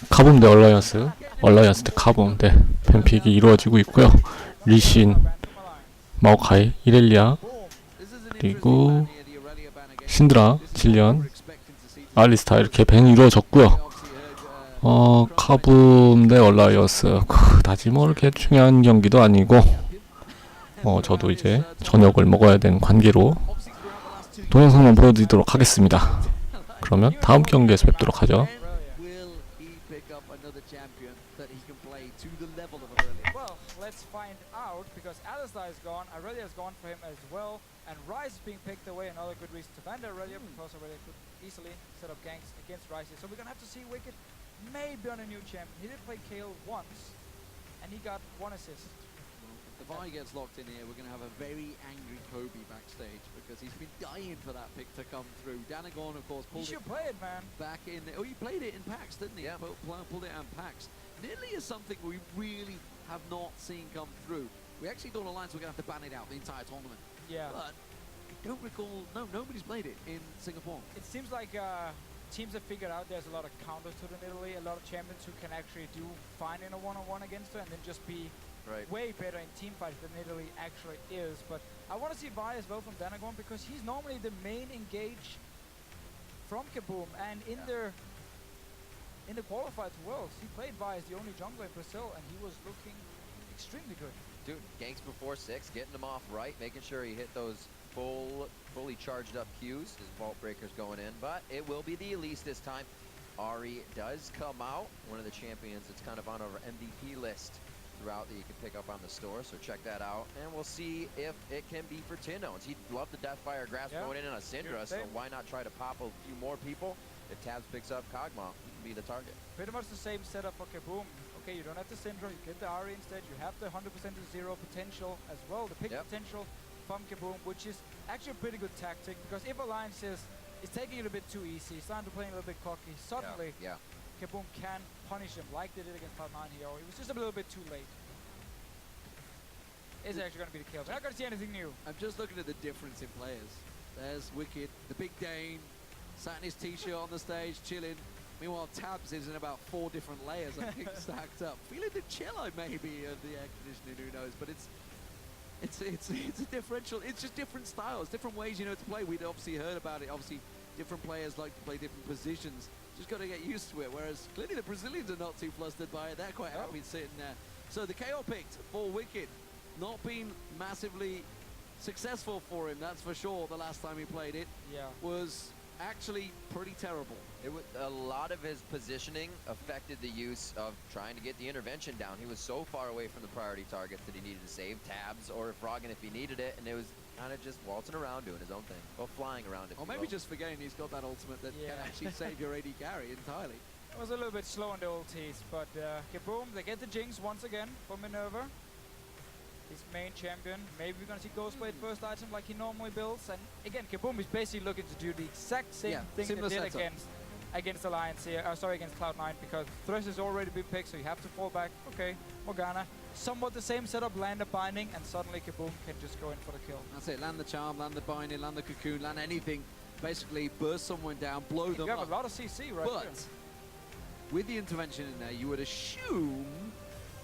카붐 대 얼라이언스, 얼라이언스 대 카붐 대 팬픽이 이루어지고 있고요. 리신, 마오카이, 이렐리아, 그리고 신드라, 질리언, 알리스타 이렇게 밴이 이루어졌고요. 카붐 대 얼라이언스 그다지 뭐 이렇게 중요한 경기도 아니고 저도 이제 저녁을 먹어야 되는 관계로 동영상만 보여드리도록 하겠습니다. 그러면 다음 경기에서 뵙도록 하죠. Let's find out, because Alistar is gone, Aurelia is gone for him as well, and Ryze is being picked away. Another good reason to ban Aurelia, because Aurelia could easily set up ganks against Ryze. So we're gonna have to see Wicked maybe on a new champion. He did play Kayle once, and he got 1 assist. If I gets locked in here, we're going to have a very angry Kobe backstage because he's been dying for that pick to come through. Danagon, of course, pulled it play it, man. Back in. Oh, he played it in packs, didn't he? Yeah. Pulled it in packs. Nearly is something we really have not seen come through. We actually thought Alliance were going to have to ban it out the entire tournament. Yeah. But I don't recall. No, nobody's played it in Singapore. It seems like teams have figured out there's a lot of counters to them in Italy. A lot of champions who can actually do fine in a one-on-one against her and then just be way better in team fights than Italy actually is. But I want to see Vi as well from Danagon, because he's normally the main engage from KABUM, and in the qualified worlds he played Vi as the only jungler in Brazil, and he was looking extremely good. Dude, ganks before 6, getting him off right, making sure he hit those fully charged up Qs. His vault breaker's going in, but it will be the Elise this time. Ari does come out, one of the champions that's kind of on our MVP list throughout that you can pick up on the store, so check that out, and we'll see if it can be for Tinones. He'd love the Deathfire Grasp going in on a Syndra, so why not try to pop a few more people? If Tabs picks up Kog'Maw, he can be the target. Pretty much the same setup for KABUM. Okay, you don't have the Syndra, you get the Ari instead, you have the 100% to 0 potential as well, the pick potential from KABUM, which is actually a pretty good tactic, because if Alliance is taking it a bit too easy, starting to play a little bit cocky, suddenly KABUM can punish him like they did against Cloud9 here. It was just a little bit too late. Is actually going to be the kill. We're not going to see anything new. I'm just looking at the difference in players. There's Wicked, the big Dane, sat in his t-shirt on the stage, chilling. Meanwhile, Tabs is in about 4 different layers, I think, stacked up. Feeling the chillo maybe of the air conditioning, who knows? But it's a differential. It's just different styles, different ways, to play. We'd obviously heard about it. Obviously, different players like to play different positions. Just got to get used to it. Whereas clearly the Brazilians are not too flustered by it. They're quite happy sitting there. So the KO picked for Wicked, not been massively successful for him, that's for sure. The last time he played it was actually pretty terrible. A lot of his positioning affected the use of trying to get the intervention down. He was so far away from the priority targets that he needed to save Tabs or Froggen if he needed it, and it was kind of just waltzing around doing his own thing, or flying around it. Or maybe just forgetting he's got that ultimate that can actually save your AD carry entirely. It was a little bit slow on the ultis, but KABUM, they get the Jinx once again for Minerva. His main champion. Maybe we're gonna see Ghostblade first item like he normally builds, and again KABUM is basically looking to do the exact same thing they did against Alliance here, against Cloud9, because Thresh has already been picked, so you have to fall back. Okay, Morgana, somewhat the same setup, land a binding, and suddenly KABUM can just go in for the kill. That's it, land the charm, land the binding, land the cocoon, land anything, basically burst someone down, blow them up. You have a lot of CC right there. But with the intervention in there, you would assume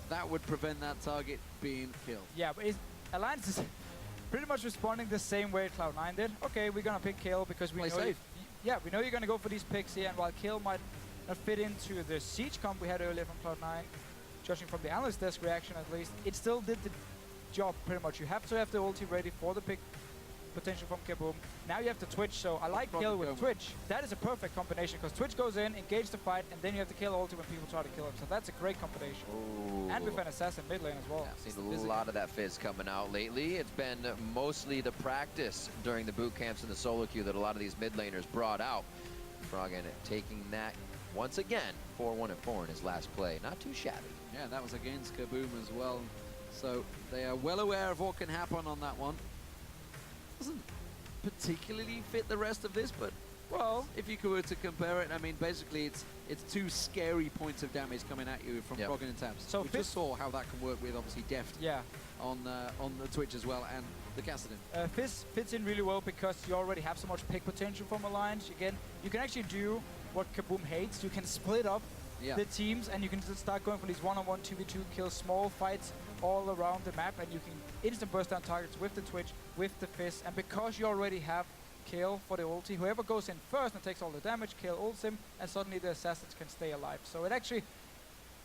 that would prevent that target being killed. Yeah, but Alliance is pretty much responding the same way Cloud9 did. Okay, we're gonna pick Kayle because we know we know you're gonna go for these picks here, and while Kayle might not fit into the siege comp we had earlier from Cloud9, judging from the analyst desk reaction at least, it still did the job pretty much. You have to have the ulti ready for the pick potential from KABUM. Now you have the Twitch, so I like Kayle with Twitch. That is a perfect combination, because Twitch goes in, engage the fight, and then you have the Kayle ulti when people try to kill him. So that's a great combination. Ooh. And with an assassin mid lane as well. Yeah, seen a lot of that fizz coming out lately. It's been mostly the practice during the boot camps and the solo queue that a lot of these mid laners brought out. Froggen taking that once again, 4-1-4 in his last play. Not too shabby. Yeah, that was against KABUM as well. So they are well aware of what can happen on that one. Doesn't particularly fit the rest of this, but well, if you were to compare it, I mean, basically it's 2 scary points of damage coming at you from Froggen and Tabs. So we just saw how that can work with obviously Deft on the Twitch as well, and the Kassadin. Fizz fits in really well because you already have so much pick potential from Alliance. Again, you can actually do what KABUM hates. You can split up Yeah. the teams, and you can just start going for these one-on-one 2v2 kills, small fights all around the map, and you can instant burst down targets with the Twitch, with the Fizz, and because you already have Kale for the ulti, whoever goes in first and takes all the damage, Kale ults him, and suddenly the assassins can stay alive. So it actually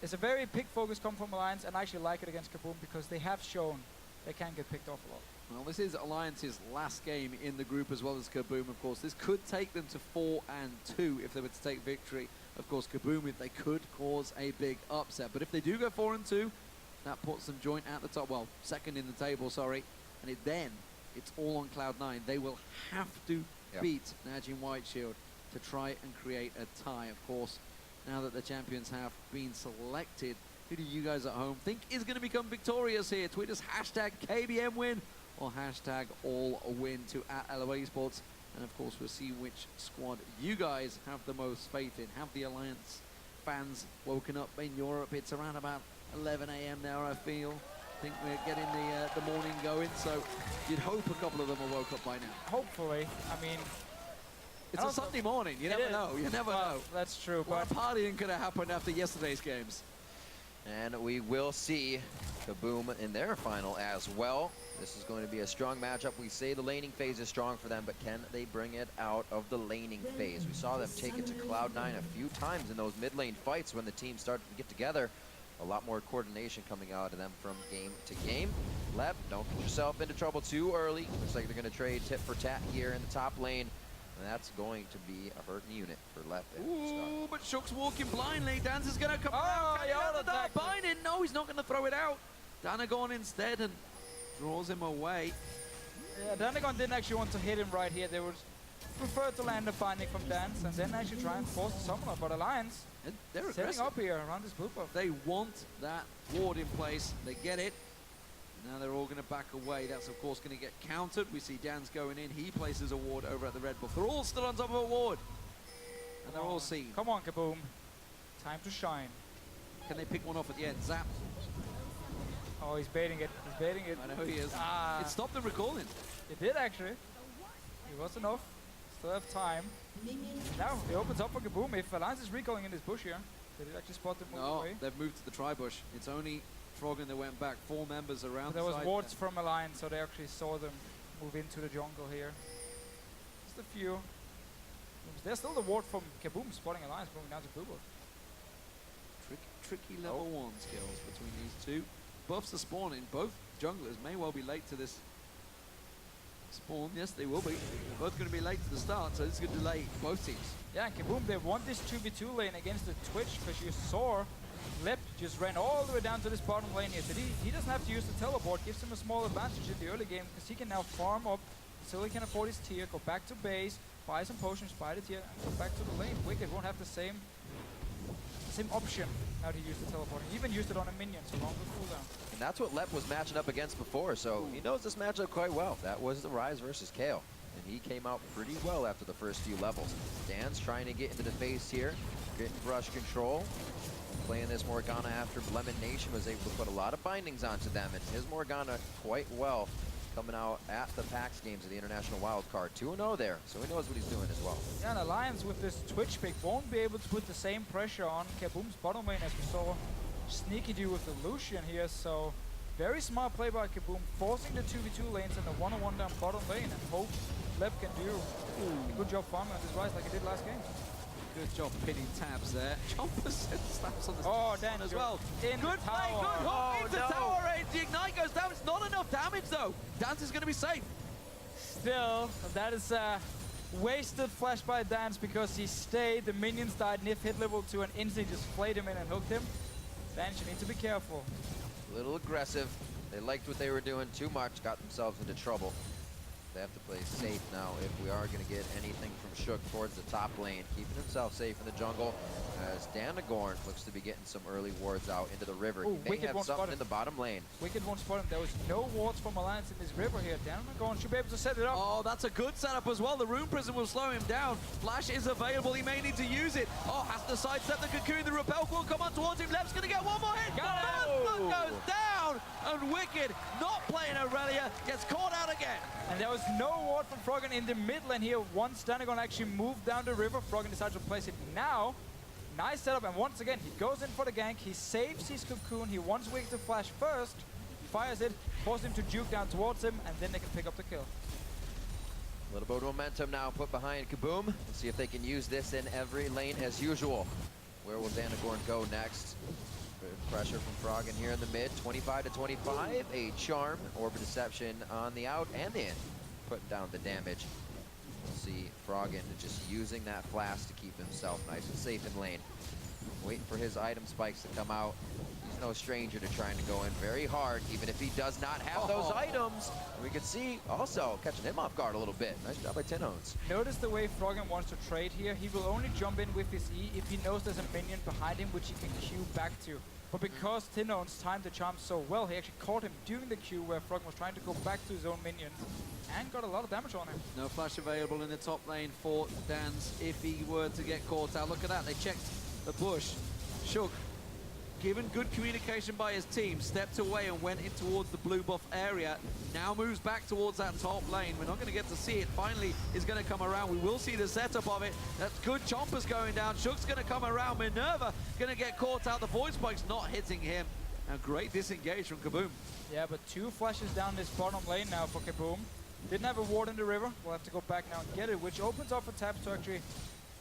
is a very pick focus come from Alliance, and I actually like it against KABUM because they have shown they can get picked off a lot. Well, this is Alliance's last game in the group as well as KABUM, of course. This could take them to 4-2 if they were to take victory. Of course, KABUM, if they could cause a big upset. But if they do go 4-2, that puts them joint at the top. Well, second in the table, sorry. And then it's all on Cloud9. They will have to beat Najin Whiteshield to try and create a tie. Of course, now that the champions have been selected, who do you guys at home think is going to become victorious here? Tweet us hashtag KBMWin or hashtag AllWin to @LOL Esports. And of course, we'll see which squad you guys have the most faith in. Have the Alliance fans woken up in Europe? It's around about 11 AM now, I feel. I think we're getting the morning going, so you'd hope a couple of them are woke up by now. Hopefully, I mean, It's a Sunday morning, you never know, you never know. That's true, What but partying could have happened after yesterday's games? And we will see KABUM in their final as well. This is going to be a strong matchup. We say the laning phase is strong for them, but can they bring it out of the laning phase? We saw them take it to Cloud9 a few times in those mid lane fights when the team started to get together. A lot more coordination coming out of them from game to game. Lep, don't get yourself into trouble too early. Looks like they're going to trade tit for tat here in the top lane. And that's going to be a hurting unit for Lep. Ooh, but Shook's walking blindly. Dance is going to come Oh, out. Can he yeah, have the attack. binding? No, he's not going to throw it out. Danagon instead and draws him away. yeah, Danagon didn't actually want to hit him right here. They would prefer to land the binding from Dance and then actually try and force the summoner. But Alliance And they're setting aggressive. up here around this blue buff. They want that ward in place. They get it. Now they're all going to back away. That's, of course, going to get countered. We see Dan's going in. He places a ward over at the red buff. They're all still on top of a ward. And they're all seen. Come on, KABUM. Time to shine. Can they pick one off at the end? Zap. Oh, he's baiting it. He's baiting it. I know he is. Ah. It stopped them recalling. It did actually. It was enough. Still have time. Now it opens up for KABUM. If Alliance is recalling in this bush here, did it actually spot them moving No, away? they've moved to the tri-bush. It's only Froggen that went back. 4 members around But there the was side wards there. from Alliance, so they actually saw them move into the jungle here. Just a few. There's still the ward from KABUM spotting Alliance moving down to blue buff. Tricky level 1 skills between these two. Buffs are spawning. Both junglers may well be late to this spawn. Yes, they will be. They're both going to be late to the start, so this is going to delay both teams. Yeah, and KABUM, they want this 2v2 lane against the Twitch because you saw Lep just ran all the way down to this bottom lane here. So he doesn't have to use the teleport, gives him a small advantage in the early game because he can now farm up until he can afford his tier, go back to base, buy some potions, buy the tier, and go back to the lane. Wicked won't have the same option now to use the teleport. He even used it on a minion, so long the cooldown. And that's what Lep was matching up against before, so he knows this matchup quite well. That was the Rise versus Kale, and he came out pretty well after the first few levels. Dan's trying to get into the face here, getting brush control. Playing this Morgana after Lemon Nation was able to put a lot of bindings onto them, and his Morgana quite well coming out at the PAX games of the International Wildcard. 2-0 there, so he knows what he's doing as well. Yeah, and Alliance with this Twitch pick won't be able to put the same pressure on KABUM's bottom lane as we saw Sneaky do with the Lucian here, so very smart play by KABUM, forcing the 2v2 lanes and the 1-on-1 down bottom lane, and hope Lep can do a good job farming on this Rise like he did last game. Good job pinning tabs there. Chomper slaps on the Oh, Dan as well. in Good the play, tower. good hook into no. tower range. The ignite goes down. It's not enough damage though. Dance is going to be safe. Still, that is a wasted flash by Dance because he stayed, the minions died, Nif hit level 2 and instantly just flayed him in and hooked him. Dance, you need to be careful. A little aggressive. They liked what they were doing too much, got themselves into trouble. They have to play safe now if we are going to get anything from Shook towards the top lane. Keeping himself safe in the jungle as Danagorn looks to be getting some early wards out into the river. Ooh, He may Wicked have won't spot something him. in the bottom lane. Wicked won't spot him. There was no wards from Alliance in this river here. Danagorn should be able to set it up. Oh, that's a good setup as well. The Rune Prison will slow him down. Flash is available. He may need to use it. Oh, has to sidestep the cocoon. The repel will come on towards him. Lep's going to get one more hit. Got it. First blood goes down. And Wicked, not playing Aurelia, gets caught out again. And there was no ward from Froggen in the mid lane here. Once Danagorn actually moved down the river, Froggen decided to place it now. Nice setup, and once again, he goes in for the gank. He saves his cocoon. He wants Wicked to flash first. Fires it, forces him to juke down towards him, and then they can pick up the kill. A little bit of momentum now put behind KABUM. We'll see if they can use this in every lane as usual. Where will Danagorn go next? Bit of pressure from Froggen here in the mid. 25 to 25. A charm, Orb of Deception on the out and in. Putting down the damage. We'll see Froggen just using that flash to keep himself nice and safe in lane. Waiting for his item spikes to come out. He's no stranger to trying to go in very hard, even if he does not have those items. We can see also catching him off guard a little bit. Nice job by Tinones. Notice the way Froggen wants to trade here. He will only jump in with his E if he knows there's a minion behind him which he can Q back to. But because Tinones timed the charm so well, he actually caught him during the Q where Froggen was trying to go back to his own minions and got a lot of damage on him. No flash available in the top lane for Dan's if he were to get caught out. Look at that, they checked the bush. Shook, given good communication by his team, stepped away and went in towards the blue buff area. Now moves back towards that top lane. We're not going to get to see it. Finally, is going to come around. We will see the setup of it. That's good. Chomper's going down. Shook's going to come around. Minerva going to get caught out. The void spike's not hitting him. Now, great disengage from KABUM. Yeah, but 2 flashes down this bottom lane now for KABUM. Didn't have a ward in the river. We'll have to go back now and get it, which opens up for Taps to actually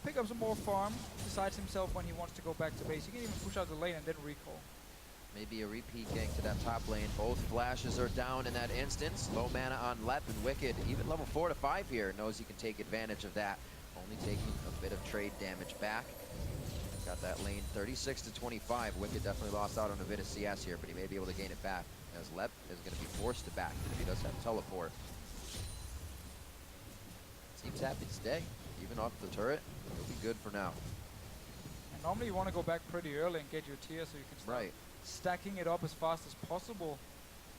pick up some more farm. Decides himself when he wants to go back to base. He can even push out the lane and then recall. Maybe a repeat gank to that top lane. Both flashes are down in that instance. Low mana on Lep and Wicked. Even level 4 to 5 here knows he can take advantage of that. Only taking a bit of trade damage back. Got that lane 36 to 25. Wicked definitely lost out on a bit of CS here, but he may be able to gain it back as Lep is going to be forced to back if he does have teleport. Seems happy to stay. Even off the turret, he'll be good for now. And normally you want to go back pretty early and get your tier so you can start stacking it up as fast as possible.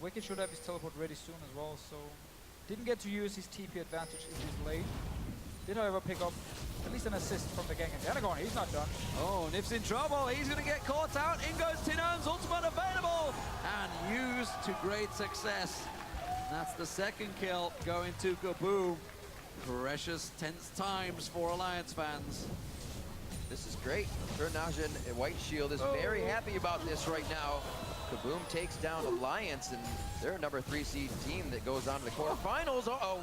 Wicked should have his teleport ready soon as well, so didn't get to use his TP advantage in his lane. Did, however, pick up at least an assist from the gang. And Danagorn, he's not done. Oh, Nif's in trouble. He's going to get caught out. In goes Tinone's ultimate available and used to great success. That's the second kill going to KABUM. Precious tense times for Alliance fans. This is great. Turnajin White Shield is very happy about this right now. KABUM takes down Alliance, and they're a number 3 seed team that goes on to the quarterfinals. Uh-oh.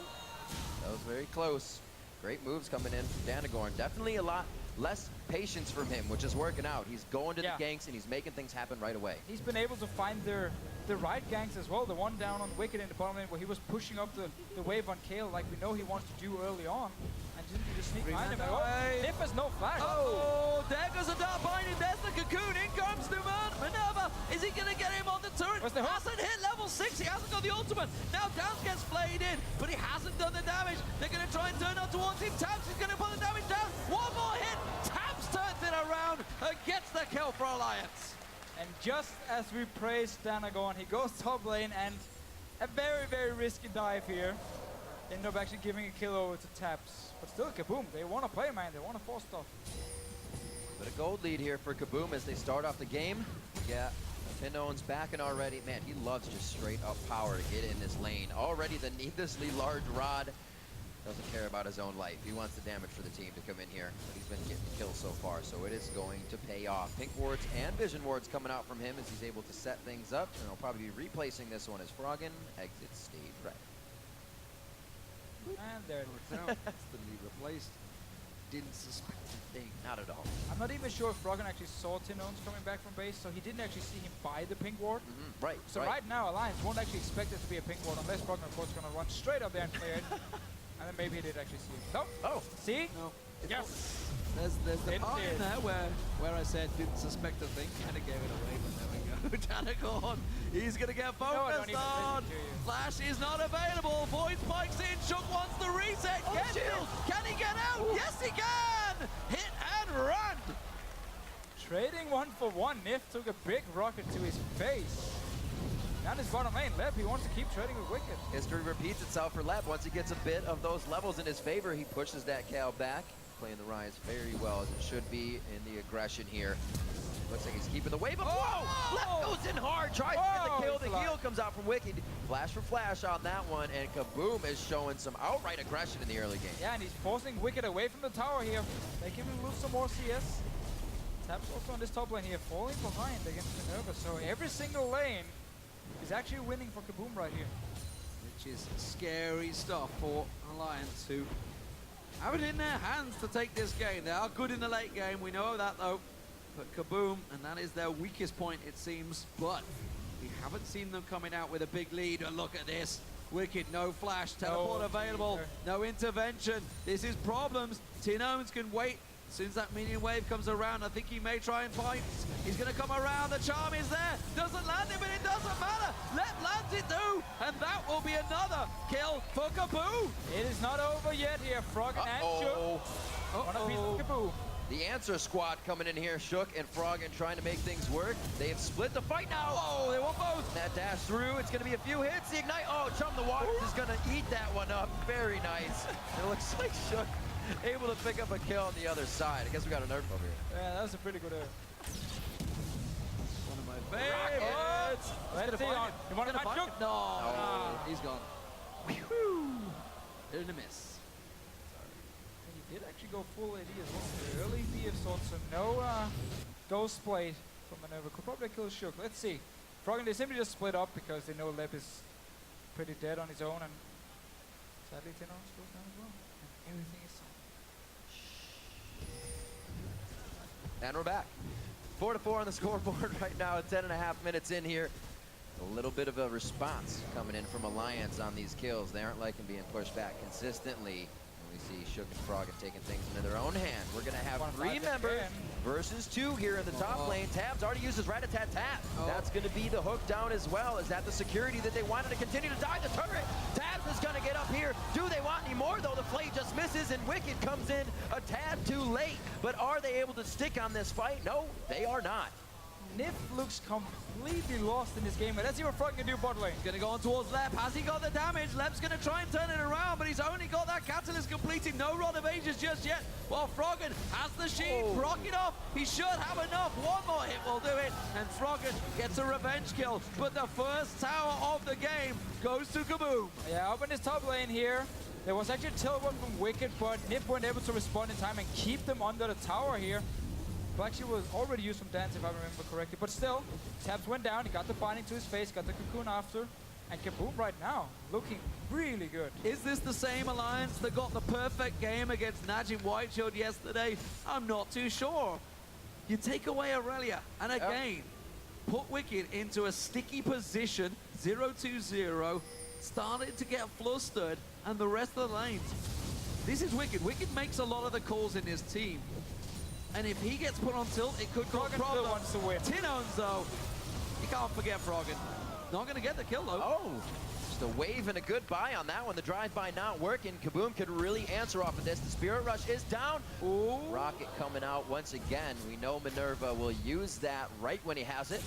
That was very close. Great moves coming in from Danagorn. Definitely a lot less patience from him, which is working out. He's going to the ganks, and he's making things happen right away. He's been able to find the right ganks as well. The one down on Wicked in the bottom lane where he was pushing up the wave on Kale like we know he wants to do early on. And didn't he just sneak behind him? Nif has no flash. Oh, there goes a dart behind him. There's the cocoon. In comes Minerva. Is he going to get him on the turret? Hasn't hit level 6. He hasn't got the ultimate. Now Downs gets flayed in, but he hasn't done the damage. They're going to try and turn up towards him. Taps is going to put the damage down. One more hit. Taps turns it around and gets the kill for Alliance. And just as we praised Danagorn, he goes top lane and a very, very risky dive here. End up actually giving a kill over to Taps. But still, KABUM, they want to play, man. They want to force stuff. But a gold lead here for KABUM as they start off the game. Yeah, Tinone's backing already. Man, he loves just straight up power to get in this lane. Already the needlessly large rod. Doesn't care about his own life. He wants the damage for the team to come in here. But he's been getting the kills so far, so it is going to pay off. Pink wards and vision wards coming out from him as he's able to set things up. And he'll probably be replacing this one as Froggen exits stage right. And there it is. Instantly replaced. Didn't suspect a thing. Not at all. I'm not even sure if Froggen actually saw Tinones coming back from base, so he didn't actually see him buy the pink ward. Right. So right now, Alliance won't actually expect it to be a pink ward unless Froggen, of course, is going to run straight up there and clear it. And then maybe he did actually see it. No. Oh, see? No. Yes. There's the part in there where I said didn't suspect a thing, kind of gave it away, but there we go. Danagorn, he's going to get focused on. Flash is not available. Void spikes in. Shook wants the reset. Can he get out? Ooh. Yes, he can. Hit and run. Trading 1 for 1. Nif took a big rocket to his face. Down his bottom lane, Lep, he wants to keep trading with Wicked. History repeats itself for Lep. Once he gets a bit of those levels in his favor, he pushes that Cal back. Playing the Rise very well as it should be in the aggression here. Looks like he's keeping the wave up. Whoa! Lep goes in hard, tries to get the kill. The heal comes out from Wicked. Flash for flash on that one, and KABUM is showing some outright aggression in the early game. Yeah, and he's forcing Wicked away from the tower here, making him lose some more CS. Tabs also on this top lane here, falling behind against Minerva. So every single lane is actually winning for KABUM right here. Which is scary stuff for Alliance, who have it in their hands to take this game. They are good in the late game, we know that though. But KABUM, and that is their weakest point it seems, but we haven't seen them coming out with a big lead. And look at this, Wicked, no flash, teleport available, no intervention. This is problems. Tinones can wait. As soon as that minion wave comes around, I think he may try and fight. He's going to come around, the charm is there. Doesn't land it, but it doesn't matter. Let lands it do, and that will be another kill for KABUM. It is not over yet here. Froggen and Shook on a piece of KABUM. The answer squad coming in here, Shook and Froggen trying to make things work. They have split the fight now. Oh, they want both. That dash through, it's gonna be a few hits. The ignite, oh, Chum the Waters is gonna eat that one up. Very nice. It looks like Shook able to pick up a kill on the other side. I guess we got a nerf over here. Yeah, that was a pretty good One of my favorites. Let's see. You want to find Shook? No, Ah. he's gone. Whew. Hit and a miss. And he did actually go full AD as well. The early BF sword, so no Ghost Blade from Minerva. Could probably kill Shook. Let's see. Froggen, they simply just split up because they know Leb is pretty dead on his own, and sadly Tinones goes down as well. And everything is solved. And we're back. 4-4 on the scoreboard right now at 10.5 minutes in here. A little bit of a response coming in from Alliance on these kills. They aren't liking being pushed back consistently. And we see Shook and Froggen taking things into their own hand. We're going to have 3 members versus 2 here in the top lane. Tabs already uses rat-a-tat-tat. That's going to be the hook down as well. Is that the security that they wanted to continue to dive the turret? Tabs is going to get up here. Do they want any more, though? The flay just misses, and Wicked comes in a tad too late. But are they able to stick on this fight? No, they are not. Nif looks completely lost in this game, but let's see what Froggen can do bot lane. Gonna go on towards Lep. Has he got the damage? Lep's gonna try and turn it around, but he's only got that catalyst completing. No Rod of Ages just yet. While Froggen has the sheep. Rock it off. He should have enough. One more hit will do it. And Froggen gets a revenge kill. But the first tower of the game goes to KABUM. Yeah, up in his top lane here. There was actually a teleport from Wicked, but Nif weren't able to respond in time and keep them under the tower here. Black Shield was already used from Dance, if I remember correctly. But still, Tabs went down, he got the binding to his face, got the cocoon after. And KABUM right now, looking really good. Is this the same Alliance that got the perfect game against Najim Whiteshield yesterday? I'm not too sure. You take away Aurelia, and again, put Wicked into a sticky position, 0-2-0, started to get flustered, and the rest of the lanes. This is Wicked. Wicked makes a lot of the calls in his team. And if he gets put on tilt, it could cause Froggen still wants to win. Tinones, though, you can't forget Froggen. Not going to get the kill, though. Oh, just a wave and a goodbye on that one. The drive-by not working. KABUM could really answer off of this. The Spirit Rush is down. Ooh. Rocket coming out once again. We know Minerva will use that right when he has it.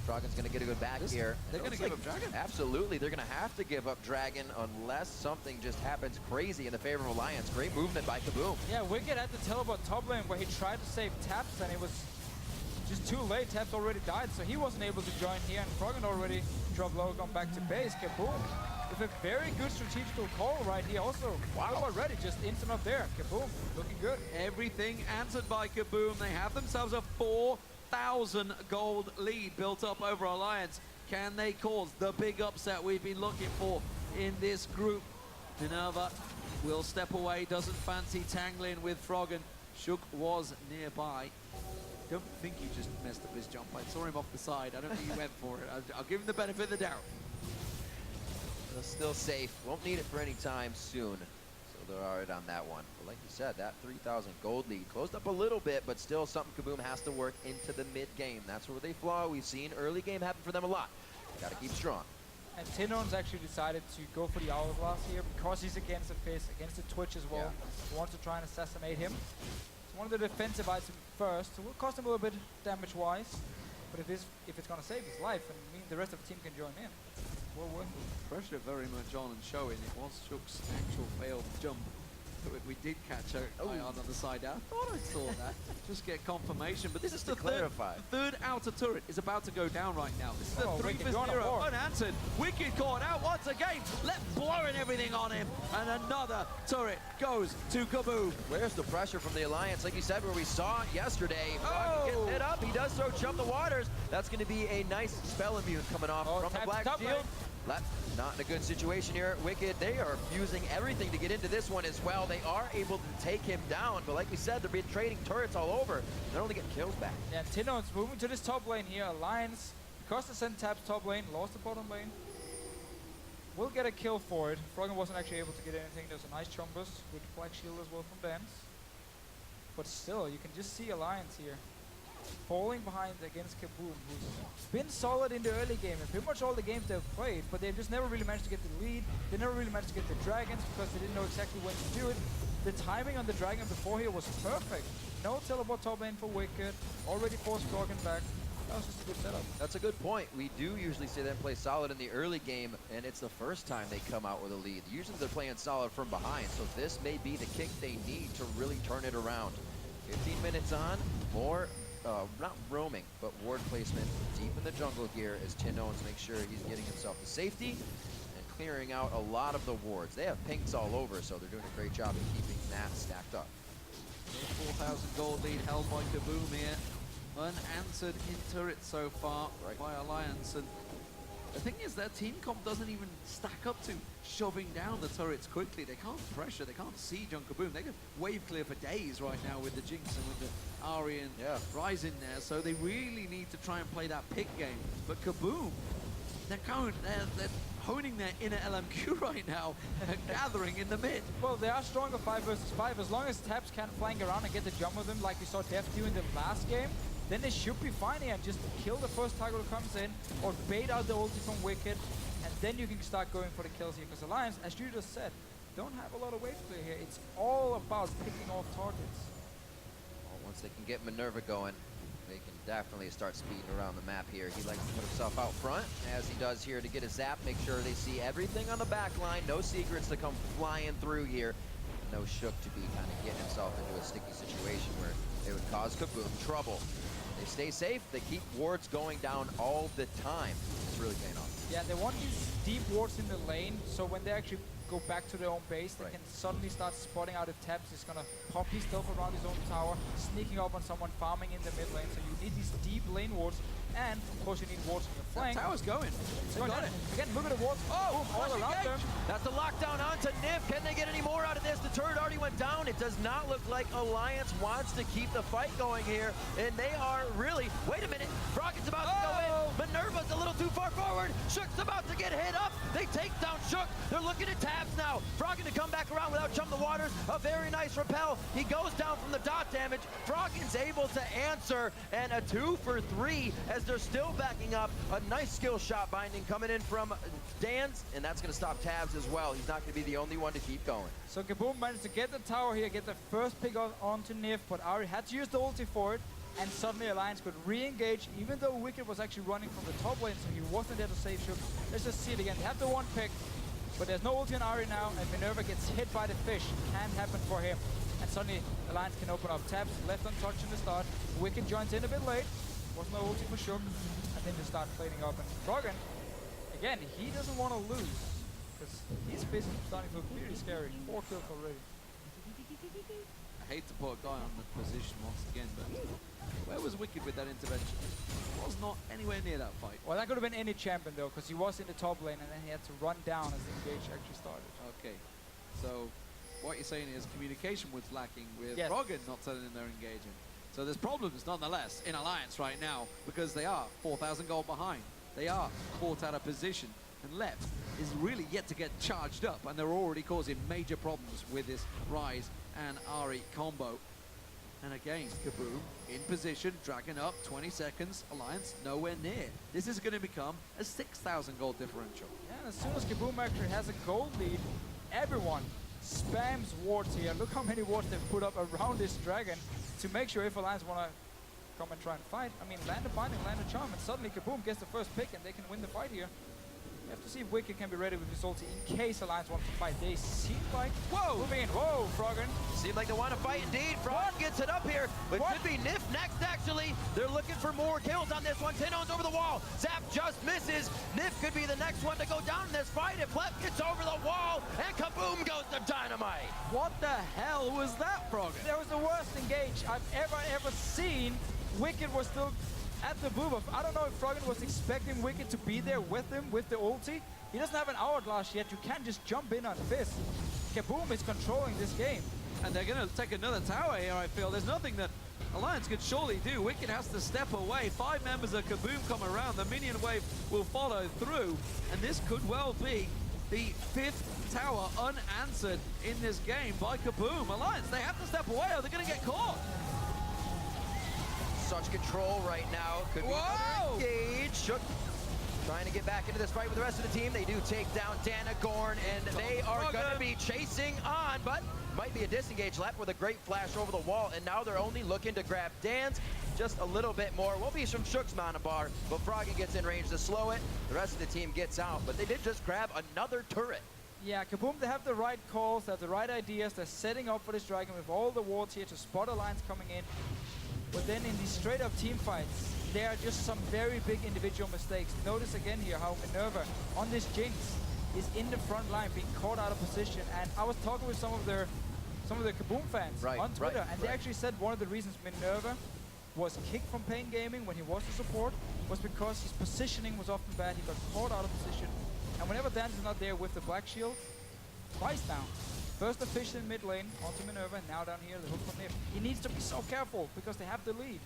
Froggen's going to get a good back here. They're going to give up Dragon? Absolutely. They're going to have to give up Dragon unless something just happens crazy in the favor of Alliance. Great movement by KABUM. Yeah, Wicked had the teleport top lane where he tried to save Taps, and it was just too late. Taps already died, so he wasn't able to join here, and Froggen already dropped low, gone back to base. KABUM with a very good strategical call right here. Also, wow, already just instant up there. KABUM looking good. Everything answered by KABUM. They have themselves a 4,000 gold lead built up over Alliance. Can they cause the big upset we've been looking for in this group? Minerva will step away, doesn't fancy tangling with Froggen. Shook was nearby. Don't think he just messed up his jump. I saw him off the side. I don't think he went for it. I'll give him the benefit of the doubt. They're still safe. Won't need it for any time soon. So they're all right on that one. But like you said, that 3,000 gold lead closed up a little bit, but still something KABUM has to work into the mid-game. That's where they flaw. We've seen early game happen for them a lot. Got to keep strong. And Tinones actually decided to go for the Hourglass here because he's against the Fizz, against the Twitch as well. Wants to try and assassinate him. It's one of the defensive items first. It will cost him a little bit damage-wise, but if it's going to save his life and mean the rest of the team can join in, it's well worth it. Pressure very much on and showing. It was Shook's actual failed jump We did catch her eye on the side down. I thought I saw that. Just get confirmation. But this is the clarify. third outer turret is about to go down right now. This is a 3 Wicked for going 0. aboard. Unanswered. Wicked caught out once again. Blowing everything on him. And another turret goes to KABUM. Where's the pressure from the Alliance? Like you said, where we saw it yesterday. Oh! Getting hit up. He does throw Chum the Waters. That's going to be a nice spell immune coming off from the Tabs Black top Shield. lane. Not in a good situation here. Wicked, they are fusing everything to get into this one as well. They are able to take him down, but like we said, they're being trading turrets all over. They're only getting kills back. Yeah, Tino's moving to this top lane here. Alliance, because they sent Tabs top lane, lost the bottom lane. We'll get a kill for it. Froggen wasn't actually able to get anything. There's a nice Chumbus with Black Shield as well from Dance. But still, you can just see Alliance here falling behind against KABUM, who's been solid in the early game and pretty much all the games they've played, but they've just never really managed to get the lead. They never really managed to get the dragons because they didn't know exactly when to do it. The timing on the dragon before here was perfect. No teleport top lane for Wicked, already forced Froggen back. That was just a good setup. That's a good point. We do usually see them play solid in the early game, and it's the first time they come out with a lead. Usually they're playing solid from behind, so this may be the kick they need to really turn it around. 15 minutes on, more not roaming, but ward placement deep in the jungle here as Tino's makes sure he's getting himself to safety and clearing out a lot of the wards. They have pinks all over, so they're doing a great job of keeping that stacked up. 4,000 gold lead held by KABUM here. Unanswered in turrets so far by Alliance. And the thing is, their team comp doesn't even stack up to shoving down the turrets quickly. They can't pressure, they can't siege on KABUM. They can wave clear for days right now with the Jinx and with the Ahri and Ryze in there. So they really need to try and play that pick game. But KABUM, they're honing their inner LMQ right now and gathering in the mid. Well, they are stronger 5 versus 5. As long as Tabs can flank around and get the jump with them like we saw Def do in the last game, then they should be fine here and just kill the first target who comes in or bait out the ulti from Wicked, and then you can start going for the kills here. Because Alliance, as you just said, don't have a lot of wave clear here. It's all about picking off targets. Well, once they can get Minerva going, they can definitely start speeding around the map here. He likes to put himself out front, as he does here to get a zap, make sure they see everything on the back line. No secrets to come flying through here. No Shook to be kind of getting himself into a sticky situation where it would cause KABUM trouble. They stay safe, they keep wards going down all the time. It's really paying off. Yeah, they want these deep wards in the lane, so when they actually go back to their own base, they can suddenly start spotting out if Tabs is gonna pop his stealth around his own tower, sneaking up on someone farming in the mid lane. So you need these deep lane wards, and of course you need wards on your flank. That tower's going. It's going down. Again, look at the wards. Oh, all around them. That's the lockdown onto Nif. Can they get any more out of this? The turret already went down. It does not look like Alliance wants to keep the fight going here, and they are really. Wait a minute. Froggen's about to go in. Minerva's a little too far forward. Shook's about to get hit up. They take down Shook. They're looking at Tabs now. Froggen to come back around without Chum the Waters. A very nice repel. He goes down from the dot damage. Froggen's able to answer, and a 2 for 3 as they're still backing up. A nice skill shot binding coming in from Dan's, and that's going to stop Tabs as well. He's not going to be the only one to keep going. So KABUM managed to get the tower here, get the first pick onto Nif, but Ahri had to use the ulti for it, and suddenly Alliance could re-engage, even though Wicked was actually running from the top lane, so he wasn't there to save Shook. Let's just see it again. They have the one pick, but there's no ulti on Ahri now, and Minerva gets hit by the fish. Can't happen for him. And suddenly Alliance can open up. Tabs left untouched in the start. Wicked joins in a bit late. Was no ulti for Shook. And then just start cleaning up. And Froggen, again, he doesn't want to lose, because his business is starting to look really scary. 4 kills already. I hate to put a guy on the position once again, but where was Wicked with that intervention? He was not anywhere near that fight. Well, that could have been any champion though, because he was in the top lane and then he had to run down as the engage actually started. Okay, so what you're saying is communication was lacking with Yes. Froggen not telling them they're engaging. So there's problems nonetheless in Alliance right now, because they are 4,000 gold behind. They are fought out of position, and left is really yet to get charged up, and they're already causing major problems with this Ryze and Ahri combo. And again, KABUM in position, dragging up, 20 seconds, Alliance nowhere near. This is going to become a 6,000 gold differential. Yeah, and as soon as KABUM actually has a gold lead, everyone spams wards here. Look how many wards they've put up around this dragon to make sure if Alliance want to come and try and fight. I mean, land a binding, land a charm, and suddenly KABUM gets the first pick and they can win the fight here. We have to see if Wicked can be ready with his ulti in case Alliance wants to fight. They seem like moving in. Whoa, Froggen. Seem like they want to fight indeed. Frog gets it up here, but What? could be Nif next actually. They're looking for more kills on this one. Tino's over the wall. Zap just misses. Nif could be the next one to go down in this fight if Left gets over the wall, and kaboom goes the dynamite. What the hell was that, Froggen? That was the worst engage I've ever seen. Wicked was still at the boob. I don't know if Froggen was expecting Wicked to be there with him with the ulti. He doesn't have an hourglass yet. You can't just jump in on Fist. Kaboom is controlling this game. And they're going to take another tower here, I feel. There's nothing that Alliance could surely do. Wicked has to step away. 5 members of Kaboom come around. The minion wave will follow through. And this could well be the 5th tower unanswered in this game by Kaboom. Alliance, they have to step away or they're going to get caught. Such control right now. Could be Whoa! another engage. Shook trying to get back into this fight with the rest of the team. They do take down Danagorn, and they are going to be chasing on, but might be a disengage left with a great flash over the wall, and now they're only looking to grab Dan's just a little bit more. Will be from Shook's mana bar, but Froggy gets in range to slow it. The rest of the team gets out, but they did just grab another turret. Yeah, Kaboom, they have the right calls, they have the right ideas. They're setting up for this dragon with all the wards here to spot Alliance coming in. But then in these straight-up team fights, there are just some very big individual mistakes. Notice again here how Minerva on this Jinx is in the front line being caught out of position. And I was talking with some of the Kaboom fans on Twitter, and they actually said one of the reasons Minerva was kicked from Pain Gaming when he was the support was because his positioning was often bad. He got caught out of position. And whenever Dance is not there with the Black Shield, twice down. First the fish in mid lane onto Minerva, and now down here the hook from Nif. He needs to be so careful because they have the lead.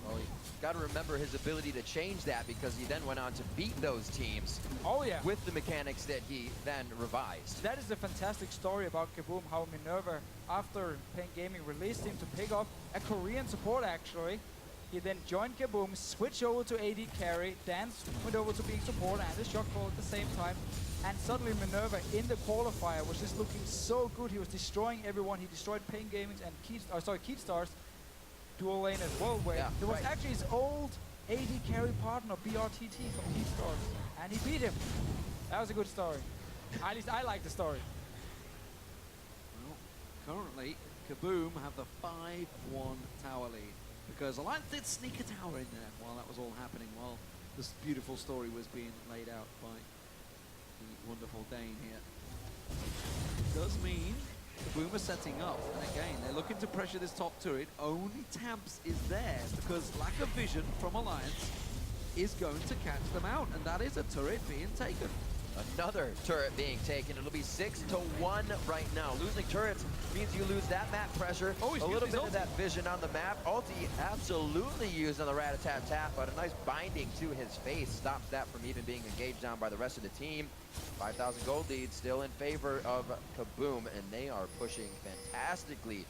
Well, you got to remember his ability to change that because he then went on to beat those teams Oh yeah. with the mechanics that he then revised. That is a fantastic story about Kaboom, how Minerva, after Pain Gaming, released him to pick up a Korean support actually. He then joined Kaboom, switched over to AD carry, Dance went over to being support and the shock call at the same time. And suddenly Minerva in the qualifier was just looking so good. He was destroying everyone. He destroyed Pain Gaming's and Keystars dual lane as well, where there was actually his old AD carry partner, BRTT from Keystars, and he beat him. That was a good story. At least I like the story. Well, currently, Kaboom have the 5-1 tower lead because Alliance did sneak a tower in there while that was all happening, while this beautiful story was being laid out by the wonderful Dane here. It does mean Kaboom are setting up, and again, they're looking to pressure this top turret. Only Tabs is there because lack of vision from Alliance is going to catch them out, and that is a turret being taken. Another turret being taken. It'll be 6-1 right now. Losing turrets means you lose that map pressure, Oh, he's a little used bit his of that vision on the map. Ulti absolutely used on the rat-a-tat-tat, but a nice binding to his face stops that from even being engaged down by the rest of the team. 5,000 gold lead still in favor of Kaboom, and they are pushing fantastically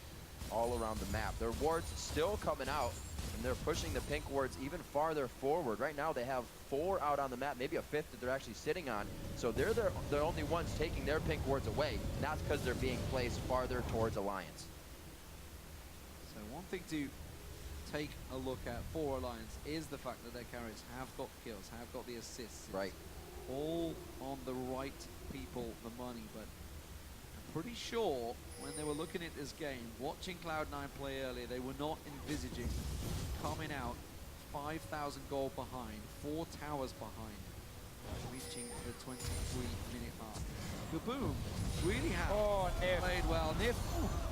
all around the map. Their wards still coming out, and they're pushing the pink wards even farther forward. Right now they have 4 out on the map, maybe a 5th that they're actually sitting on. So they're the only ones taking their pink wards away. And that's because they're being placed farther towards Alliance. So one thing to take a look at for Alliance is the fact that their carriers have got kills, have got the assists. It's Right. all on the right people, the money, but I'm pretty sure when they were looking at this game, watching Cloud9 play earlier, they were not envisaging coming out 5,000 gold behind, 4 towers behind, reaching the 23-minute mark. Kaboom really have played well. Nif,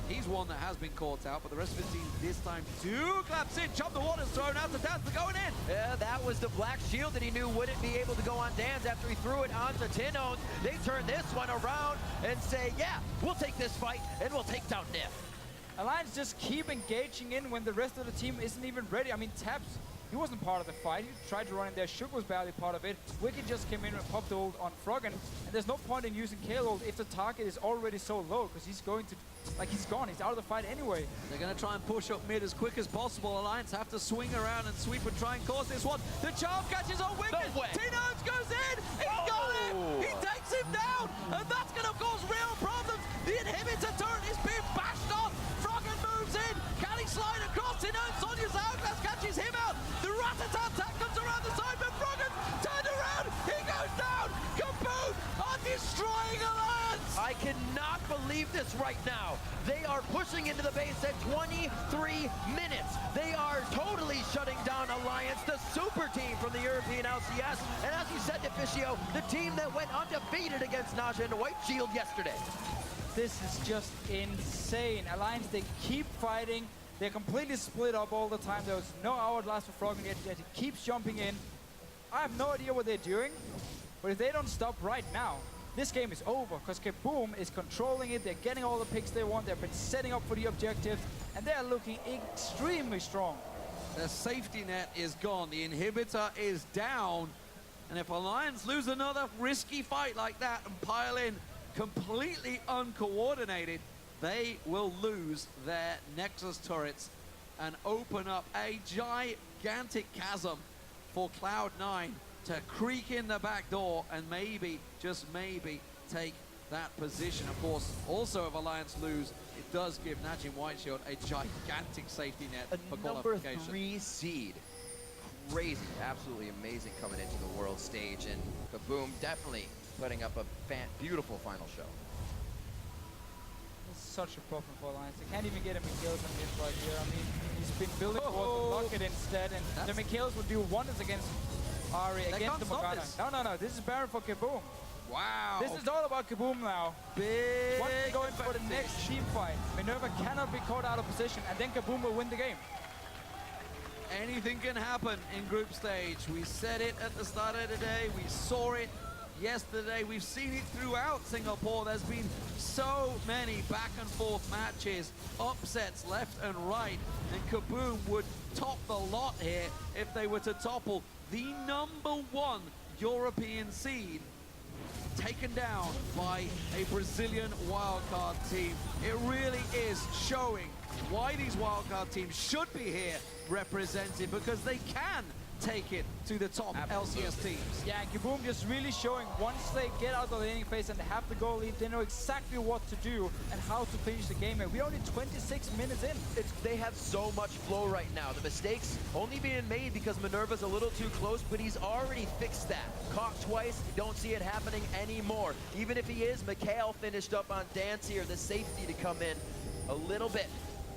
he's one that has been caught out, but the rest of his team this time do claps in. Chop the water's thrown out. The Dance are going in. Yeah, that was the black shield that he knew wouldn't be able to go on Dan's after he threw it onto Tino's. They turn this one around and say, yeah, we'll take this fight and we'll take down Nif. Alliance just keep engaging in when the rest of the team isn't even ready. I mean, Tabs, he wasn't part of the fight. He tried to run in there. Shook was barely part of it. Wicked just came in and popped the ult on Froggen. And there's no point in using Kayle ult if the target is already so low, because he's going to, like, he's gone. He's out of the fight anyway. They're going to try and push up mid as quick as possible. Alliance have to swing around and sweep and try and cause this one. The charm catches on Wicked. No way. Tino's goes in. He's got him. He takes him down. And that's going to cause real problems. The inhibitor turret is being bashed off. Froggen moves in. Can he slide across? Tino's Sonya's hourglass catches him out. The rat-a-tat-tat comes around the side, but Froggen turned around. He goes down. believe this right now. They are pushing into the base at 23 minutes. They are totally shutting down Alliance, the super team from the European LCS. And as you said, Deficio, the team that went undefeated against Naja and White Shield yesterday. This is just insane. Alliance, they keep fighting. They're completely split up all the time. There was no hourglass for Frog, yet he keeps jumping in. I have no idea what they're doing, but if they don't stop right now, this game is over, because KABUM is controlling it. They're getting all the picks they want. They've been setting up for the objectives, and they're looking extremely strong. The safety net is gone. The inhibitor is down. And if Alliance lose another risky fight like that and pile in completely uncoordinated, they will lose their Nexus turrets and open up a gigantic chasm for Cloud9 to creak in the back door and maybe, just maybe, take that position. Of course, also if Alliance lose, it does give Najim Whiteshield a gigantic safety net for Number qualification. 3 seed. Crazy, absolutely amazing coming into the world stage, and KABUM definitely putting up a beautiful final show. It's such a problem for Alliance. They can't even get a Mikhails on this right here. I mean, he's been building towards the rocket instead, and the Mikhails will do wonders against Ari, against the Morgana. No, this is Baron for KABUM. Wow. This is all about KABUM now. Big Once they go in for the next team fight, Minerva cannot be caught out of position, and then KABUM will win the game. Anything can happen in group stage. We said it at the start of the day. We saw it yesterday. We've seen it throughout Singapore. There's been so many back and forth matches, upsets left and right, and KABUM would top the lot here if they were to topple the #1 European seed, taken down by a Brazilian wildcard team. It really is showing why these wildcard teams should be here represented, because they can take it to the top LCS teams. Yeah, and KABUM just really showing once they get out of the laning phase and they have the goal lead, they know exactly what to do and how to finish the game. And we're only 26 minutes in. They have so much flow right now. The mistakes only being made because Minerva's a little too close, but he's already fixed that. Caught twice, don't see it happening anymore. Even if he is, Mikhail finished up on Dancy or the safety to come in a little bit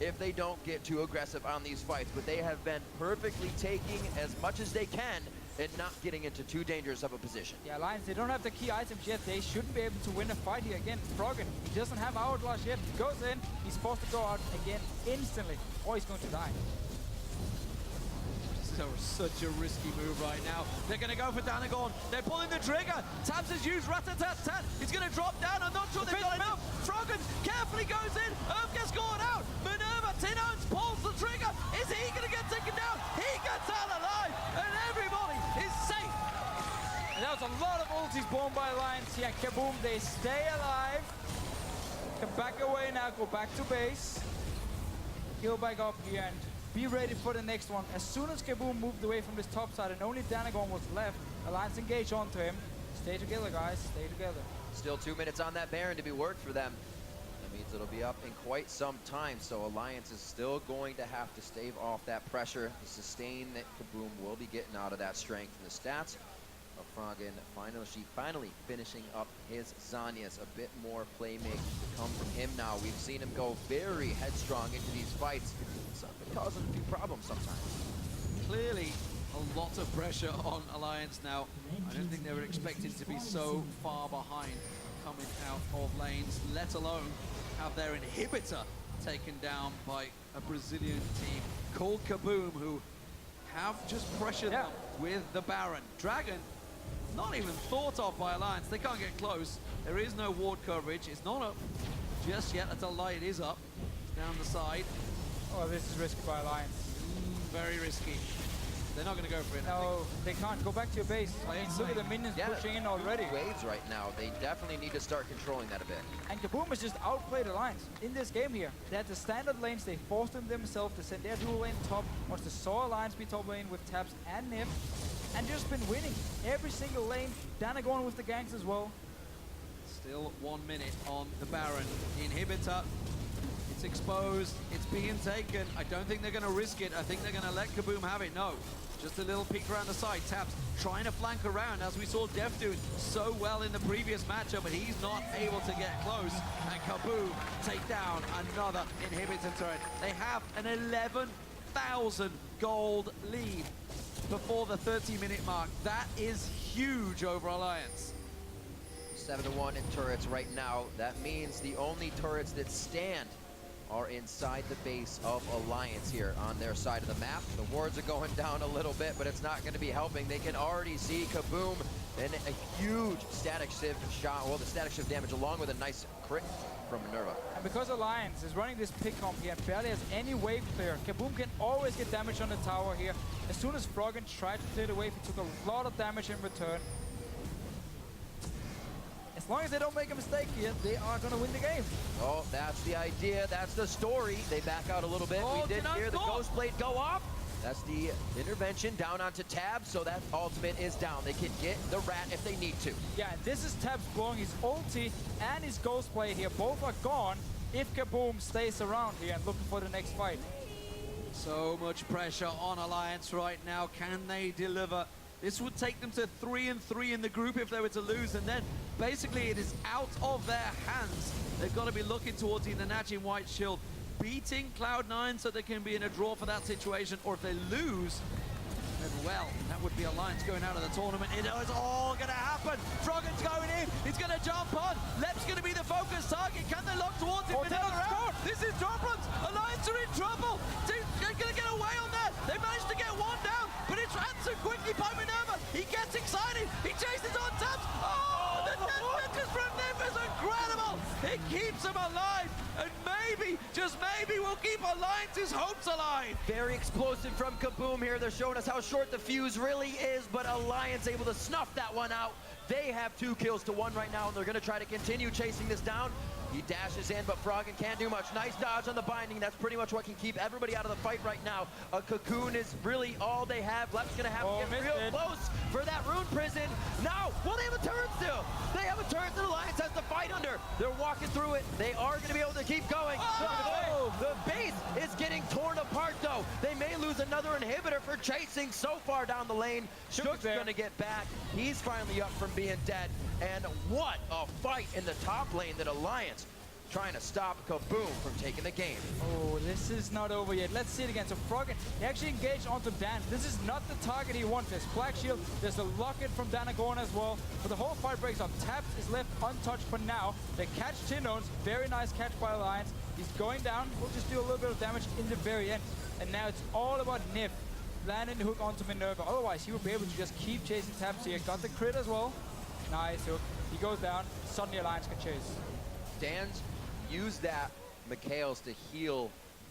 if they don't get too aggressive on these fights. But they have been perfectly taking as much as they can and not getting into too dangerous of a position. Yeah, Alliance, they don't have the key items yet. They shouldn't be able to win a fight here again. Froggen, he doesn't have Hourglass yet. He goes in, he's supposed to go out again instantly, or he's going to die. So such a risky move right now. They're going to go for Danagorn. They're pulling the trigger. Tabs has used Rat-a-tat-tat. He's going to drop down. I'm not sure they've got enough. Froggen carefully goes in. Irv gets caught out. Minerva, Tinones pulls the trigger. Is he going to get taken down? He gets out alive. And everybody is safe. And that was a lot of ultis born by Alliance. Yeah, KABUM, they stay alive. Come back away now. Go back to base. Heal back up here and be ready for the next one. As soon as KABUM moved away from this top side and only Danagorn was left, Alliance engaged onto him. Stay together, guys. Stay together. Still 2 minutes on that Baron to be worked for them. That means it'll be up in quite some time, so Alliance is still going to have to stave off that pressure, the sustain that KABUM will be getting out of that strength. And the stats of Froggen finally finishing up his Zanyas. A bit more playmaking to come from him now. We've seen him go very headstrong into these fights. Something causing a few problems sometimes. Clearly a lot of pressure on Alliance now. I don't think they were expected to be so far behind coming out of lanes, let alone have their inhibitor taken down by a Brazilian team called KABUM, who have just pressured them with the Baron. Dragon, not even thought of by Alliance. They can't get close. There is no ward coverage. It's not up just yet. That's a light. It is up. It's down the side. Oh, this is risky by Alliance. Very risky. They're not going to go for it. No, they can't. Go back to your base. I mean, look at the minions pushing in already. Waves right now. They definitely need to start controlling that a bit. And KABUM has just outplayed Alliance in this game here. They had the standard lanes. They forced them themselves to send their dual lane top. Once they saw Alliance be top lane with Tabs and Nip, and just been winning every single lane. Danagorn with the ganks as well. Still 1 minute on the Baron. The inhibitor, it's exposed. It's being taken. I don't think they're going to risk it. I think they're going to let KABUM have it. No. Just a little peek around the side. Tabs trying to flank around, as we saw Def do so well in the previous matchup, but he's not able to get close. And KABUM take down another inhibitor turret. They have an 11,000 gold lead before the 30-minute mark. That is huge over Alliance. 7-1 in turrets right now. That means the only turrets that stand are inside the base of Alliance here on their side of the map. The wards are going down a little bit, but it's not going to be helping. They can already see KABUM and a huge static shift shot. Well, the static shift damage along with a nice crit from Minerva. And because Alliance is running this pick comp here and barely has any wave clear, KABUM can always get damage on the tower here. As soon as Froggen tried to clear the wave, he took a lot of damage in return. As long as they don't make a mistake here, they are going to win the game. Oh, that's the idea. That's the story. They back out a little bit. Oh, We did hear the ghost blade go off. That's the intervention down onto Tab, so that ultimate is down. They can get the rat if they need to. Yeah, and this is Tabs blowing his ulti and his ghost blade here. Both are gone if KABUM stays around here and looking for the next fight. So much pressure on Alliance right now. Can they deliver? This would take them to 3-3 in the group if they were to lose, and then basically it is out of their hands. They've got to be looking towards either Najin White Shield beating Cloud9 so they can be in a draw for that situation, or if they lose, then well, that would be Alliance going out of the tournament. It is all going to happen. Froggen's going in. He's going to jump on. Lep's going to be the focus target. Can they lock towards him? This is Droplets. Alliance are in trouble. They're going to get away on that. They managed to get one down, but it's answered quickly by Minerva. He gets excited. He chases on Tabs. Oh, the death matches from them is incredible. It keeps them alive, and maybe, just maybe, we'll keep Alliance's hopes alive. Very explosive from KABUM here. They're showing us how short the fuse really is, but Alliance able to snuff that one out. They have 2 kills to 1 right now, and they're going to try to continue chasing this down. He dashes in, but Froggen can't do much. Nice dodge on the binding. That's pretty much what can keep everybody out of the fight right now. A cocoon is really all they have. Lep's going to have to get real close for that rune prison. Now, well, they have a turret still. They have a turret that Alliance has to fight under. They're walking through it. They are going to be able to keep going. Oh! The base is getting torn apart, though. They may lose another inhibitor for chasing so far down the lane. Shook's going to get back. He's finally up from being dead. And what a fight in the top lane that Alliance trying to stop KABUM from taking the game. Oh, this is not over yet. Let's see it again. So Froggen, he actually engaged onto Dan. This is not the target he wants. There's Black Shield, there's a locket from Danagorn as well. But the whole fight breaks up. Tabs is left untouched for now. They catch Tinons. Very nice catch by Alliance. He's going down. We'll just do a little bit of damage in the very end. And now it's all about Nif landing the hook onto Minerva. Otherwise, he would be able to just keep chasing Tabs here. Got the crit as well. Nice hook. He goes down. Suddenly Alliance can chase. Dan's used that Mikhail's to heal.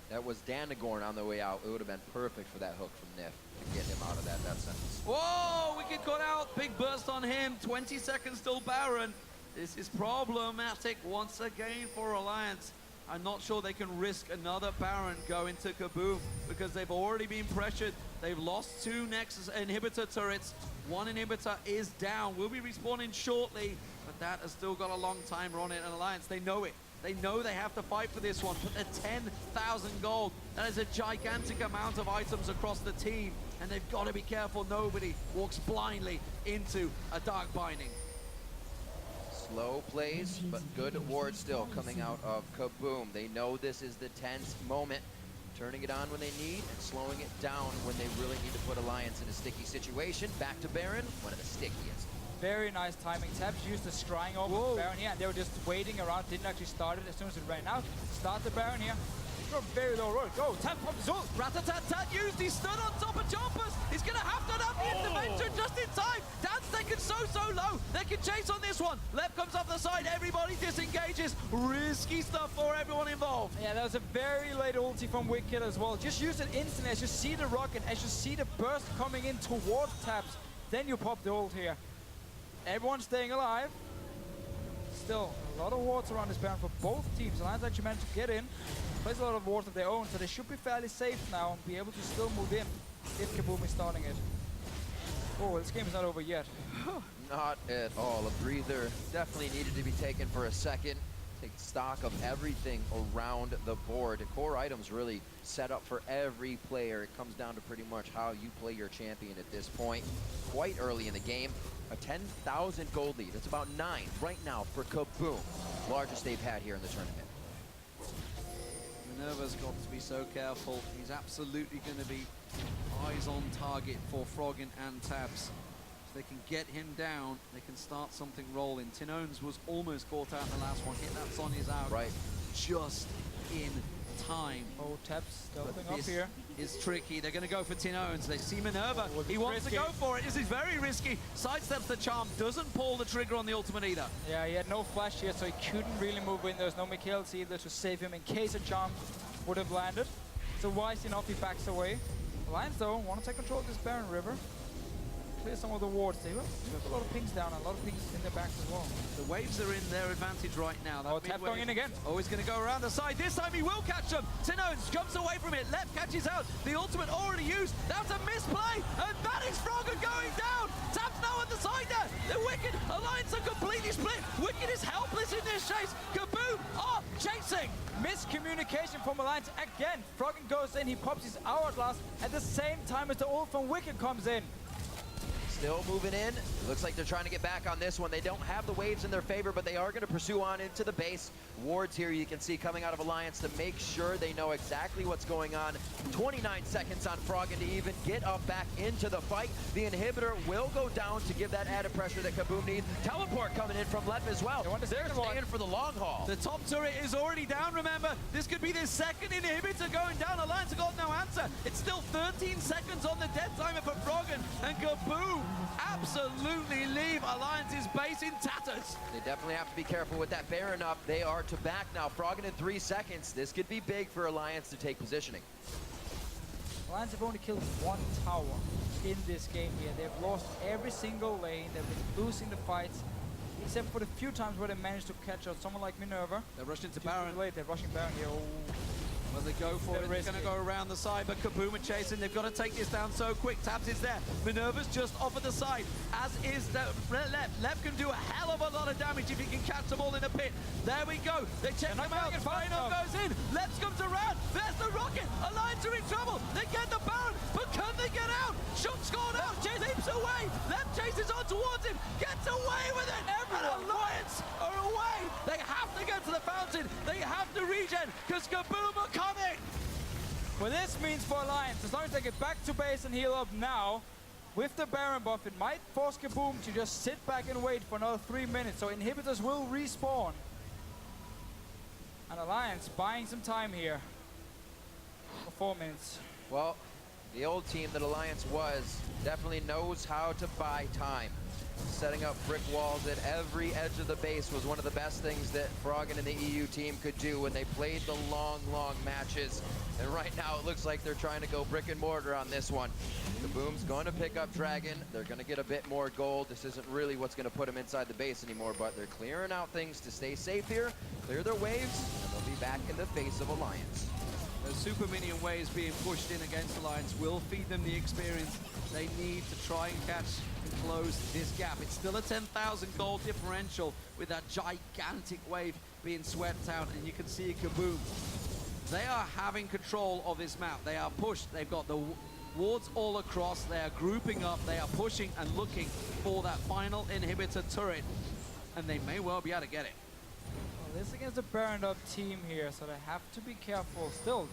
That was Danagorn on the way out. It would have been perfect for that hook from Nif to get him out of that sentence. Whoa, wicked got out. Big burst on him. 20 seconds till Baron. This is problematic once again for Alliance. I'm not sure they can risk another Baron going to KABUM because they've already been pressured. They've lost 2 Nexus inhibitor turrets. 1 inhibitor is down. Will be respawning shortly, but that has still got a long timer on it. And Alliance, they know it. They know they have to fight for this one. But they're 10,000 gold. That is a gigantic amount of items across the team. And they've got to be careful nobody walks blindly into a dark binding. Slow plays, but good ward still coming out of KABUM. They know this is the tense moment. Turning it on when they need and slowing it down when they really need to put Alliance in a sticky situation. Back to Baron, one of the stickiest. Very nice timing. Tabs used the scrying over the Baron here, and they were just waiting around, didn't actually start it as soon as it ran out. Start the Baron here. Go very low road. Go, Tab pop Zul. Rat-a-tat-tat used, he stood on top of Jumpers. He's gonna have to have the intervention just in time. Dan's taken so low. They can chase on this one. Left comes off the side, everybody disengages. Risky stuff for everyone involved. Yeah, that was a very late ulti from Wicked as well. Just use it instantly as you see the rocket, as you see the burst coming in towards Tabs. Then you pop the ult here. Everyone's staying alive. Still, a lot of wards around this Baron for both teams. Alliance actually managed to get in. Plays a lot of wards of their own, so they should be fairly safe now and be able to still move in if KABUM is starting it. Oh, this game is not over yet. Not at all. A breather definitely needed to be taken for a second. take stock of everything around the board. The core items really set up for every player. It comes down to pretty much how you play your champion at this point. Quite early in the game, a 10,000 gold lead. That's about 9 right now for KABUM, largest they've had here in the tournament. Minerva's got to be so careful. He's absolutely going to be eyes on target for Froggen and Tabs. If they can get him down, they can start something rolling. Tinones was almost caught out in the last one. Hit that Sonya's out Right. just in time. Oh, Tabs But stepping up this here. is tricky. They're going to go for Tinones. They see Minerva. Oh, He wants risky. to go for it. This is very risky. Sidesteps the charm. Doesn't pull the trigger on the ultimate either. Yeah, he had no flash here, so he couldn't really move in. There's no Mikhails either to save him in case a charm would have landed. So wise enough, he backs away. Lions, though, want to take control of this Baron River. Clear some of the wards. They have a lot of pings down, a lot of pings in their backs as well. The waves are in their advantage right now. That Oh, Tab mid going in wave- again. Oh, he's going to go around the side. This time he will catch them. Tinones jumps away from it. Left catches out. The ultimate already used. That's a misplay. And that is Froggen going down. Tab's now on the side there. The Wicked Alliance are completely split. Wicked is helpless in this chase. KABUM are chasing. Miscommunication from Alliance again. Froggen goes in, he pops his hourglass at the same time as the ult from Wicked comes in. Still moving in. It looks like they're trying to get back on this one. They don't have the waves in their favor, but they are going to pursue on into the base. Wards here you can see coming out of Alliance to make sure they know exactly what's going on. 29 seconds on Froggen to even get up back into the fight. The inhibitor will go down to give that added pressure that KABUM needs. Teleport coming in from Lep as well. They want the They're second one. staying for the long haul. The top turret is already down, remember. This could be the second inhibitor going down. Alliance have got no answer. It's still 13 seconds on the dead timer for Froggen. And KABUM absolutely leave Alliance's base in tatters. They definitely have to be careful with that Baron up. They are to back now. Froggen in 3 seconds. This could be big for Alliance to take positioning. Alliance have only killed 1 tower in this game here. They've lost every single lane. They've been losing the fights, except for the few times where they managed to catch out someone like Minerva. They're rushing to Too Baron. late. They're rushing Baron here. Oh. Well, they go for They're it. They're going to risky. go around the side, but KABUM are chasing. They've got to take this down so quick. Tabs is there. Minerva's just off at the side, as is the Lep. Lep can do a hell of a lot of damage if he can catch them all in a pit. There we go. They check They're them not out. going fast Final enough. goes in. Leps comes around. There's the rocket. Alliance are in trouble. They get the Baron, but can they get out? Shot scored out. Leaps away. Lep chases on towards him. Gets away with it. And Alliance are away. They have to get to the fountain. They have to regen because KABUM are coming. Well, this means for Alliance, as long as they get back to base and heal up now, with the Baron buff, it might force KABUM to just sit back and wait for another 3 minutes. So inhibitors will respawn. And Alliance buying some time here for 4 minutes. Well, the old team that Alliance was definitely knows how to buy time. Setting up brick walls at every edge of the base was one of the best things that Froggen and the EU team could do when they played the long, long matches. And right now it looks like they're trying to go brick and mortar on this one. KABUM's going to pick up Dragon. They're going to get a bit more gold. This isn't really what's going to put them inside the base anymore, but they're clearing out things to stay safe here, clear their waves, and they'll be back in the face of Alliance. Those super minion waves being pushed in against Alliance will feed them the experience they need to try and catch and close this gap. It's still a 10,000 gold differential with that gigantic wave being swept out, and you can see KABUM. They are having control of this map. They are pushed. They've got the wards all across. They are grouping up. They are pushing and looking for that final inhibitor turret, and they may well be able to get it. Well, this is against a Baron up team here, so they have to be careful. Still,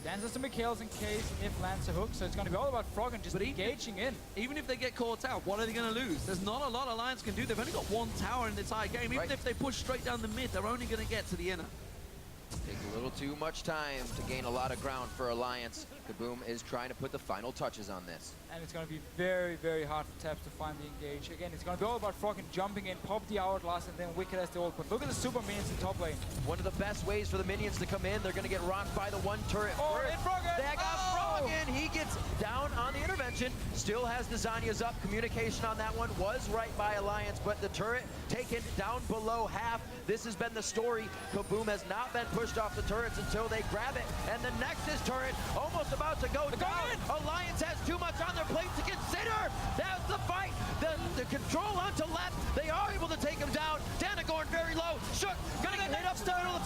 dances to Mikhails in case and if lands a hook, so it's going to be all about Froggen just But even- engaging in. Even if they get caught out, what are they going to lose? There's not a lot Alliance can do. They've only got 1 tower in the entire game. Even Right. if they push straight down the mid, they're only going to get to the inner. Takes a little too much time to gain a lot of ground for Alliance. KABUM is trying to put the final touches on this. And it's going to be very, very hard for Tabs to find the engage. Again, it's going to be all about Froggen jumping in, pop the hourglass, and then Wicked has the ult. But look at the super minions in top lane. One of the best ways for the minions to come in. They're going to get rocked by the 1 turret. Oh, first. in Froggen! They got Oh! Froggen. He gets down on the intervention. Still has the Zanyas up. Communication on that one was right by Alliance, but the turret taken down below half. This has been the story. KABUM has not been pushed off the turrets until they grab it. And the Nexus turret almost about to go down. Alliance has too much on their plate to consider. That's the fight. The control onto left. They are able to take him down. Danagorn very low. Shook. Gonna get hit up Stone on